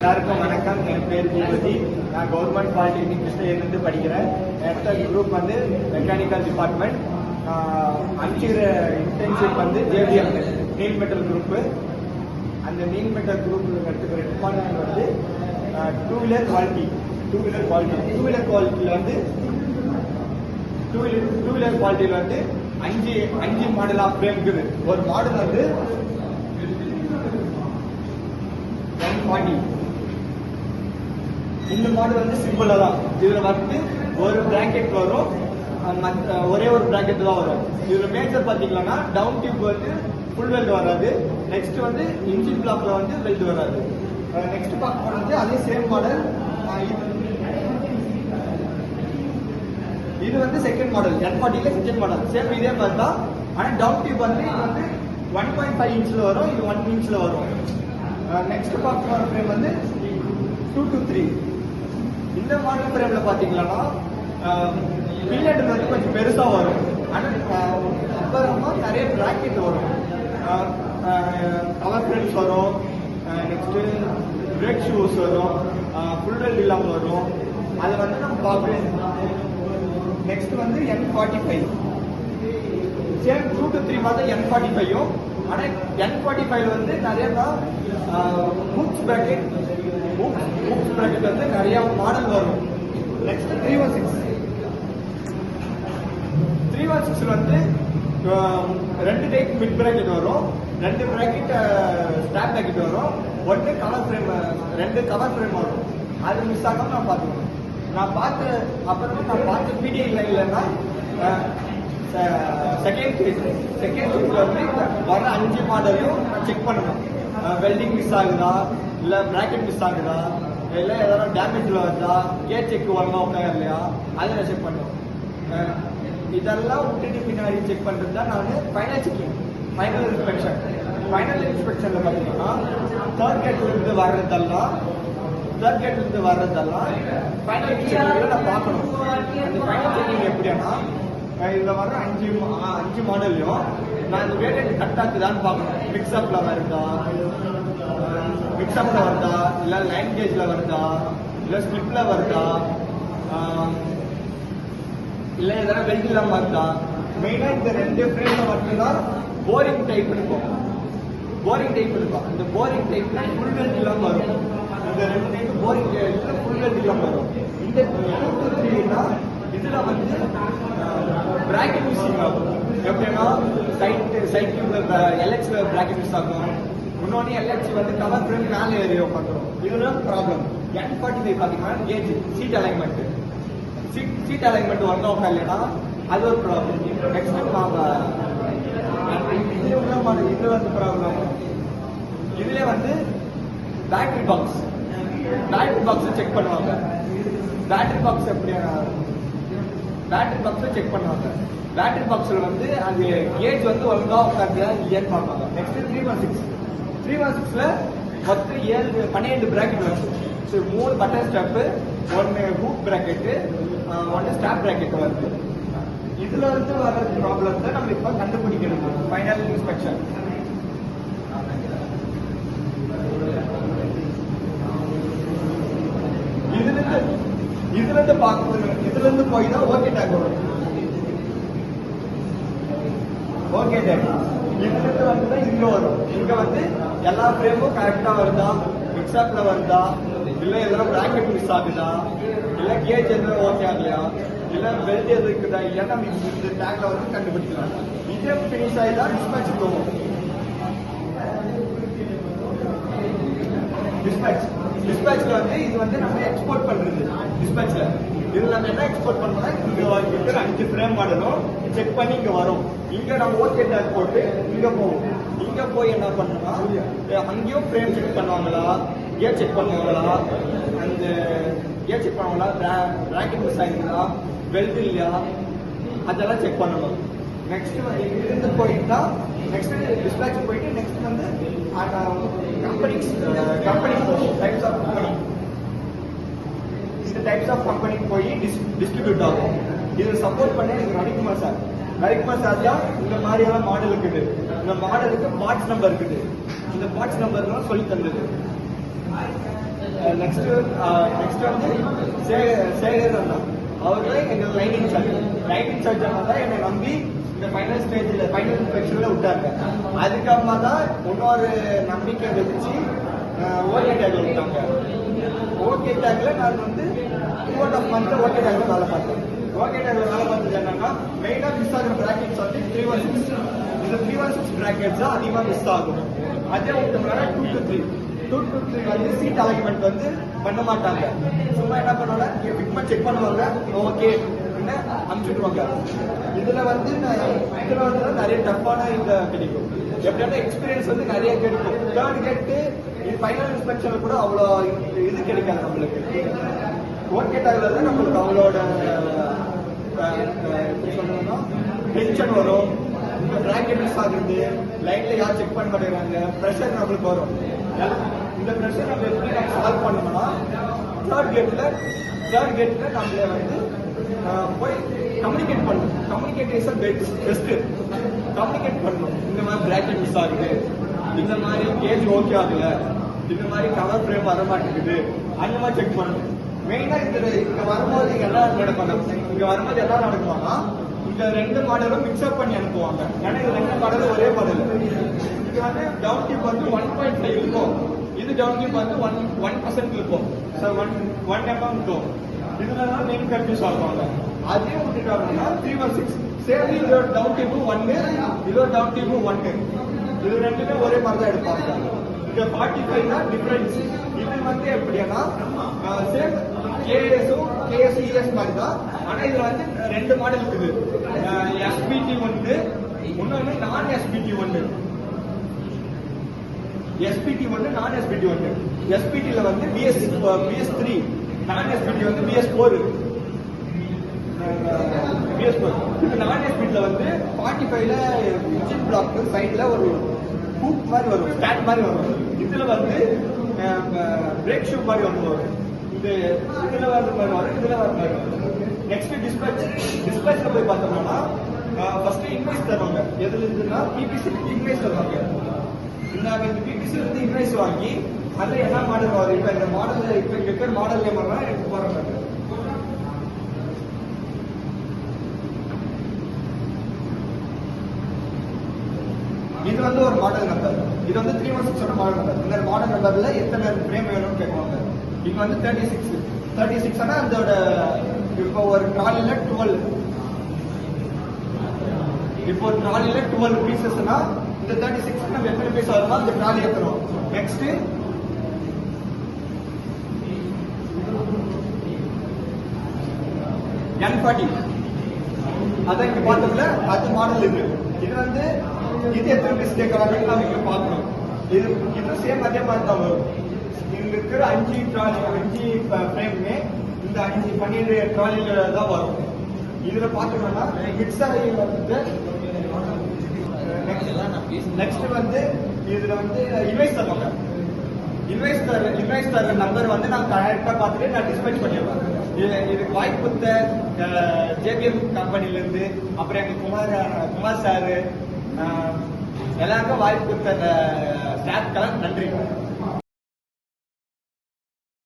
எல்லாருக்கும் வணக்கம். என் பேர் பூபதி. நான் கவர்மெண்ட் பாலிடெக்னிக் கிருஷ்ணகிரிலிருந்து படிக்கிறேன். என்னோட குரூப் வந்து மெக்கானிக்கல் டிபார்ட்மெண்ட். அனுப்பிச்சிக்கிற இன்டர்ன்ஷிப் வந்து ஜேவிஎம் நீல் மெட்டல் குரூப்பு. அந்த நீல் மெட்டல் குரூப் எடுத்துக்கிற டிபார்ட்மெண்ட் வந்து டூ வீலர் குவாலிட்டியில் வந்து அஞ்சு மாடல் ஆஃப் ஃப்ரேம் இருக்குது. ஒரு மாடல் வந்து 140. இந்த மாடல் வந்து சிம்பிளா தான். இதுல வந்து ஒரு பிராக்கெட் வரும், ஒரே ஒரு பிராக்கெட் தான் வரும். இதுல மேஜர் பாத்தீங்கன்னா டவுன் டியூப் வந்து ஃபுல் வெல்ட் வராது. நெக்ஸ்ட் வந்து இன்ஜின் பிளாக்ல வந்து வெல்ட் வராது. நெக்ஸ்ட் பார்க்க போனது அதே சேம் மாடல். இது வந்து செகண்ட் மாடல், N40ல செகண்ட் மாடல். சேம் இதே மாதிரி தான். ஆனா டவுன் டியூப் வந்து இது வந்து 1.5 இன்ச்ல வரும், இது 1 இன்ச்ல வரும். நெக்ஸ்ட் பார்க்க போற ஃப்ரேம் வந்து 2 to 3. இந்த மாடல் ஃப்ரேம்ல பாத்தீங்கன்னா பில்லட் வந்து கொஞ்சம் பெருசா வரும். ஆனா அப்புறமா நிறைய பிராக்கெட் வரும், கவர் ஃப்ரேம்ஸ் வரும், நெக்ஸ்ட் பிரேக் ஷூஸ் வரும், ஃபுல் வெல்ட் இல்லாம வரும். அது வந்து நம்ம பார்க்கணும். நெக்ஸ்ட் வந்து N45. சேம் 2 to 3 மாதிரி N45யும். ஆனா N45 வந்து நிறைய ஹூக்ஸ் பிராக்கெட் வந்து நிறைய மாடல் வரும். நெக்ஸ்ட் 316 வந்து 2 டைப் மிட் பிராக்கெட் வரும், 2 பிராக்கெட் ஸ்டாப் பிராக்கெட் வரும், 1 கவர் ஃப்ரேம், 2 கவர் ஃப்ரேம் வரும். அது மிஸ் ஆகாம நான் பார்த்துக்கணும். நான் பார்த்த பிடிஐ லைன்லன்னா செகண்ட் ஃபேஸ்ல வந்து வர 5 மாடலையும் செக் பண்ணணும். வெல்டிங் மிஸ் ஆகுதா, இல்ல பிராக்கெட் மிஸ் ஆகுதா, இல்ல ஏதாவது டேமேஜ்ல வருதா, கேட் செக் ஒழுங்கா உட்கார இல்லையா, அதை செக் பண்ணுவோம். இதெல்லாம் விட்டுட்டு பின்னாடி செக் பண்றது தான் நான் final checking, final inspection. Final இன்ஸ்பெக்ஷன்ல பாத்தீங்கன்னா தேர்ட் கேட்ல இருந்து வர்றதெல்லாம் ஃபைனல் செக்கிங்ல நான் பார்க்கணும். அந்த ஃபைனல் செக்கிங் எப்படின்னா இதுல வர 5 மாடல்லையும் நான் இந்த வேரியன்ட் கரெக்டா இருக்குதான்னு பார்க்கணும். மிக்ஸ்அப்ல வருதா, இல்ல லைன் கேஜ்ல வருதா, இல்ல ஸ்லிப்ல வருதா, இல்ல எதனா வெல்ட் இல்லாம வருதா. மெயினா இந்த 2 ஃப்ரேம்ல மட்டும்தான் போரிங் டைப் இருக்கும். இந்த போரிங் டைப்ல ஃபுல் வெல்ட் இல்லாம வரும். இந்த 2 டைப் போரிங் டைப்ல ஃபுல் வெல்ட் இல்லாம வரும். இந்த 2-3னா இதுல வந்து பிராக்கெட் மிஸ்ஸிங் ஆகும். எப்படின்னா சைட் டியூப்ல எல்ஹெச்ல பிராக்கெட் மிஸ் ஆகும். இன்னொன்னு எல்ஹெச் வந்து கவர் ஃப்ரேம் மேல ஏறி உட்காந்துரும். இதுதான் ப்ராப்ளம். N45 பாத்தீங்கன்னா gauge seat alignment work out இல்லைன்னா அது ஒரு ப்ராப்ளம். நெக்ஸ்ட் இது வந்து ப்ராப்ளம். இதுல வந்து பேட்டரி பாக்ஸ் செக் பண்ணுவாங்க. பேட்டரி பாக்ஸ்ல வந்து அது கேஜ் வந்து ஒழுங்கா உட்காந்து இல்லையான்னு பார்ப்பாங்க. நெக்ஸ்ட் 316ல மொத்தம் 12 பிராக்கெட் வருது. 3 button stop, 1 hook bracket, 1 stop bracket வருது. இதுல இருந்து வர ப்ராப்ளம் தான் நம்ம இப்ப கண்டுபிடிக்கணும். ஃபைனல் இன்ஸ்பெக்ஷன் இதுல இருந்து போய் தான் ஓகே டேக் வரும். ஓகே டேக் இதுல இருந்து வந்துதான் இங்க வரும். இங்க வந்து எல்லா ஃப்ரேமும் கரெக்டா வருதா, மிக்ஸ்அப்ல வருதா, இல்ல எதனா பிராக்கெட் மிஸ் ஆகுதா, இல்ல கேஜ் எதுவும் ஓகே ஆகலையா, இல்ல பெல்ட் எது இருக்குதா இல்லையா, நம்ம இந்த டேக்ல வந்து கண்டுபிடிக்கலாம். இதே பினிஷ் ஆயிதான் டிஸ்பேட்ச் போகும். டிஸ்பேட்ச்ல வந்து இது வந்து நம்ம எக்ஸ்போர்ட் பண்றது. டிஸ்பேட்ச்ல இதுல நம்ம என்ன எக்ஸ்போர்ட் பண்ணோம்னா இங்க இருக்கிற 5 ஃப்ரேம் மாடலும் செக் பண்ணி இங்க வரும். இங்க நம்ம ஓகே டேக் போட்டு இங்க போவோம். இங்க போய் என்ன பண்ணோம்னா அங்கேயும் ஃப்ரேம் செக் பண்ணுவாங்களா, கியர் செக் பண்ணுவாங்களா, அந்த கியர் செக் பண்ணுவாங்களா, பிராக்கெட் மிஸ் ஆகிங்களா, வெல்ட் இல்லையா, அதெல்லாம் செக் பண்ணணும். நெக்ஸ்ட் இருந்து போயிட்டா நெக்ஸ்ட் டிஸ்பேட்ச் போயிட்டு நெக்ஸ்ட் வந்து கம்பெனி டைப்ஸ் ஆஃப் கம்பெனி, இந்த டைப்ஸ் ஆஃப் கம்பெனி போய் டிஸ்ட்ரிபியூட் ஆகும். இதை சப்போர்ட் பண்ண எனக்கு ரவிக்குமார் சார் தான் இந்த மாதிரி எல்லாம் மாடல் இருக்குது. இந்த மாடலுக்கு பார்ட்ஸ் நம்பர் இருக்குது. இந்த பார்ட்ஸ் நம்பர்லாம் சொல்லி தந்தது. நெக்ஸ்ட் வந்து சேகர் அண்ணா அவரு எங்க லைன் இன்சார்ஜ் தான் என்னை நம்பி இந்த ஃபைனல் ஸ்டேஜ்ல ஃபைனல் இன்ஸ்பெக்ஷன்ல விட்டாங்க. அதுக்கப்புறமா தான் இன்னொரு நம்பிக்கை வச்சு ஓகே டேக்ல விட்டாங்க. ஓகே டேக்ல நான் வந்து 2.5 month ஓகே டேக்ல வேலை பார்த்தேன். ஓகே டேக்ல வேலை பார்த்தது என்னன்னா மெயினா மிஸ் ஆகிற பிராக்கெட்ஸ் வந்து 316. இந்த 316 பிராக்கெட்ஸ் தான் அதிகமா மிஸ் ஆகும். அதே விட்டோம்னா 2 to 3 வந்து சீட் அலைன்மெண்ட் வந்து பண்ண மாட்டாங்க. சும்மா என்ன பண்ணுவாங்க, ஃபிட்மெண்ட் செக் பண்ணுவாங்க, ஓகே அனுப்பிச்சுடுவாங்க. இதுல வந்து நிறைய டஃப்பான இந்த கிடைக்கும். எப்படின்னா எக்ஸ்பீரியன்ஸ் வந்து நிறைய கிடைக்கும். தேர்ட் கெட்டு ஃபைனல் இன்ஸ்பெக்ஷன்ல கூட அவ்வளோ இது கிடைக்காது நம்மளுக்கு. ஓகே டாக்ல தான் நம்மளுக்கு அவளோட எப்படி சொல்லணும்னா டென்ஷன் வரும். பிராக்கெட் மிஸ் ஆகுது, லைட்ல யார் செக் பண்ண மாட்டேங்கிறாங்க, ப்ரெஷர் நம்மளுக்கு வரும். இந்த ப்ரெஷர் நம்ம எப்படி நம்ம சால்வ் பண்ணணும்னா தேர்ட் கேட்ல நம்மள வந்து போய் கம்யூனிகேட் பண்ணணும். Communication best. கம்யூனிகேட் பண்ணணும். இந்த மாதிரி பிராக்கெட் மிஸ் ஆகுது, இந்த மாதிரி கேஜ் ஓகே ஆகல, இந்த மாதிரி கவர் ஃப்ரேம் வர மாட்டேங்குது, அந்த மாதிரி செக் பண்ணணும். மெயினா இங்க வரும்போது என்ன நடக்குவாங்கன்னா இந்த 2 மாடலும் மிக்ஸ்அப் பண்ணி அனுப்புவாங்க. ஏன்னா இது 2 மாடலும் ஒரே மாடல். இது வந்து டவுன் டியூப் வந்து 1.5 இருக்கும், இது டவுன் டியூப் வந்து 1% இருக்கும். 1 mm இருக்கும். இதுலதான் மெயின் கன்ஃபியூஸ் ஆகுவாங்க. அதே விட்டுட்டாங்கன்னா 316 சேம் இதோட டவுன் டியூப் 1, இதோட டவுன் டியூப் 1. இது ரெண்டுமே ஒரே மாதிரி தான் எடுப்பாங்க. இங்க 45 தான் டிஃபரன்ஸ். இது வந்து எப்படின்னா சேம் கேஎஸ் இஎஸ் மாதிரி தான். ஆனா இதுல வந்து 2 மாடல் இருக்குது. எஸ்பிடி ஒன்று, இன்னொன்னு நான் எஸ்பிடி ஒன்று. எஸ்பிடி ஒன்று, நான் எஸ்பிடி ஒன்று. எஸ்பிடில வந்து BS3, நான் எஸ்பிடி வந்து BS4. நான் எஸ்பிடில வந்து 45ல இன்ஜின் பிளாக் சைட்ல ஒரு ஹூக் மாதிரி வரும், ஸ்டாண்ட் மாதிரி வரும். இதுல வந்து பிரேக் ஷூ மாதிரி ஒன்று வரும். இதுல வர மாதிரி வரும், இதுல வர மாதிரி வரும். நெக்ஸ்ட் டிஸ்பேச்ல போய் பார்த்தோம்னா ஃபர்ஸ்ட் இன்வாய்ஸ் தருவாங்க. எதுல இருந்துன்னா பிபிசி இன்வாய்ஸ் தருவாங்க. இந்த பிபிசி வந்து இன்வாய்ஸ் வாங்கி அதுல என்ன மாடல் வரும், இப்ப இந்த மாடல் இப்ப இருக்கிற மாடல் நேம் எனக்கு போறாங்க. இது வந்து ஒரு மாடல் நம்பர். இது வந்து 316 மாடல் நம்பர். இந்த மாடல் நம்பர்ல எத்தனை ஃப்ரேம் வேணும்னு கேட்பாங்க. இது வந்து 36 ஆனா அதோட இப்போ ஒரு ட்ராலில 12, இப்போ ஒரு ட்ராலில 12 பீசஸ்னா இந்த 36 நம்ம எத்தனை பீஸ் வருமோ அந்த ட்ராலி ஏத்துறோம். நெக்ஸ்ட் N40 அதான் இங்க பார்த்தோம்ல அது மாடல். இது வந்து இது எத்தனை பீஸ் கேட்கறாங்கன்னு நம்ம இங்க பார்க்கணும். இது சேம் அதே மாதிரி தான் வரும். இங்க இருக்கிற 5 ஃப்ரேம்மே இந்த 12 ட்ராலில தான் வரும். இதுல பாத்தோம்னா மிக்ஸ் ஆகி வந்து நெக்ஸ்ட் வந்து இதுல வந்து இன்வாய்ஸ் தருவாங்க. இன்வாய்ஸ் தர நம்பர் வந்து நான் கரெக்டா பார்த்துட்டு நான் டிஸ்பேச் பண்ணிடுவேன். இதுக்கு வாய்ப்பு கொடுத்த JBM கம்பெனில இருந்து அப்புறம் எங்க குமார் சாரு எல்லாருக்கும் வாய்ப்பு கொடுத்த ஸ்டாஃப்க்கெல்லாம் நன்றி.